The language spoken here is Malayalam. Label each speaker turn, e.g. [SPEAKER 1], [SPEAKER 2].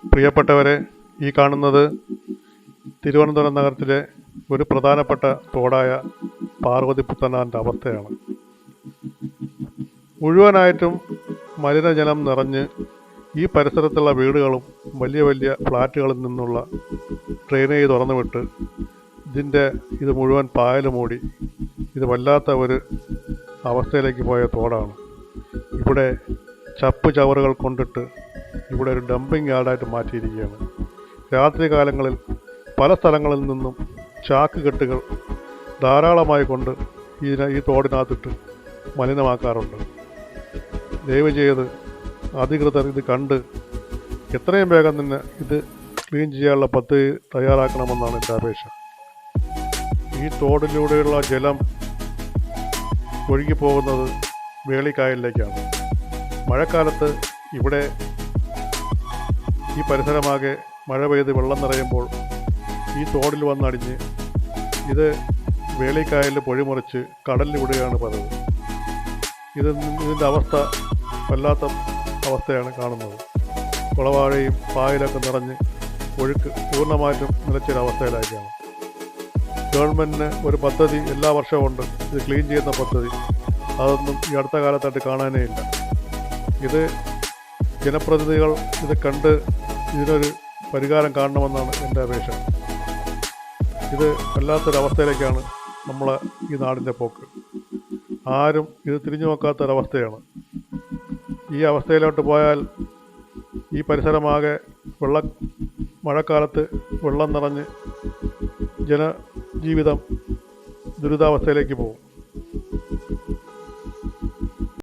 [SPEAKER 1] പ്രിയപ്പെട്ടവരെ, ഈ കാണുന്നത് തിരുവനന്തപുരം നഗരത്തിലെ ഒരു പ്രധാനപ്പെട്ട തോടായ പാർവതി പുത്തനാറിൻ്റെ അവസ്ഥയാണ്. മുഴുവനായിട്ടും മലിനജലം നിറഞ്ഞ് ഈ പരിസരത്തുള്ള വീടുകളും വലിയ വലിയ ഫ്ലാറ്റുകളിൽ നിന്നുള്ള ഡ്രെയിനേജ് തുറന്നുവിട്ട് ഇത് മുഴുവൻ പായൽ മൂടി ഇത് വല്ലാത്ത ഒരു അവസ്ഥയിലേക്ക് പോയ തോടാണ്. ഇവിടെ ചപ്പ് ചവറുകൾ കൊണ്ടിട്ട് ഇവിടെ ഒരു ഡംപിങ് യാർഡായിട്ട് മാറ്റിയിരിക്കുകയാണ്. രാത്രി കാലങ്ങളിൽ പല സ്ഥലങ്ങളിൽ നിന്നും ചാക്ക് കെട്ടുകൾ ധാരാളമായി കൊണ്ട് ഈ തോടിനകത്തിട്ട് മലിനമാക്കാറുണ്ട്. ദയവ് ചെയ്ത് അധികൃതർ ഇത് കണ്ട് എത്രയും വേഗം തന്നെ ഇത് ക്ലീൻ ചെയ്യാനുള്ള പദ്ധതി തയ്യാറാക്കണമെന്നാണ് എൻ്റെ അപേക്ഷ. ഈ തോടിലൂടെയുള്ള ജലം ഒഴുകിപ്പോകുന്നത് വേളിക്കായലിലേക്കാണ്. മഴക്കാലത്ത് ഇവിടെ ഈ പരിസരമാകെ മഴ പെയ്ത് വെള്ളം നിറയുമ്പോൾ ഈ തോടിൽ വന്നടിഞ്ഞ് ഇത് വേളിക്കായലിൽ പൊഴിമുറിച്ച് കടലിൽ വിടുകയാണ് പതിവ്. ഇതിൻ്റെ അവസ്ഥ വല്ലാത്ത അവസ്ഥയാണ് കാണുന്നത്. കുളവാഴയും പായലൊക്കെ നിറഞ്ഞ് ഒഴുക്ക് പൂർണ്ണമായിട്ടും നിലച്ചൊരവസ്ഥയിലായിരിക്കുകയാണ്. ഗവൺമെൻറ്റിന് ഒരു പദ്ധതി എല്ലാ വർഷവും ഉണ്ട്, ഇത് ക്ലീൻ ചെയ്യുന്ന പദ്ധതി. അതൊന്നും ഈ അടുത്ത കാലത്തായിട്ട് കാണാനേ ഇല്ല. ഇത് ജനപ്രതിനിധികൾ ഇത് കണ്ട് ഇതിനൊരു പരിഹാരം കാണണമെന്നാണ് എൻ്റെ അപേക്ഷ. ഇത് വല്ലാത്തൊരവസ്ഥയിലേക്കാണ് നമ്മളെ ഈ നാടിൻ്റെ പോക്ക്. ആരും ഇത് തിരിഞ്ഞു നോക്കാത്തൊരവസ്ഥയാണ്. ഈ അവസ്ഥയിലോട്ട് പോയാൽ ഈ പരിസരമാകെ മഴക്കാലത്ത് വെള്ളം നിറഞ്ഞ് ജനജീവിതം ദുരിതാവസ്ഥയിലേക്ക് പോകും.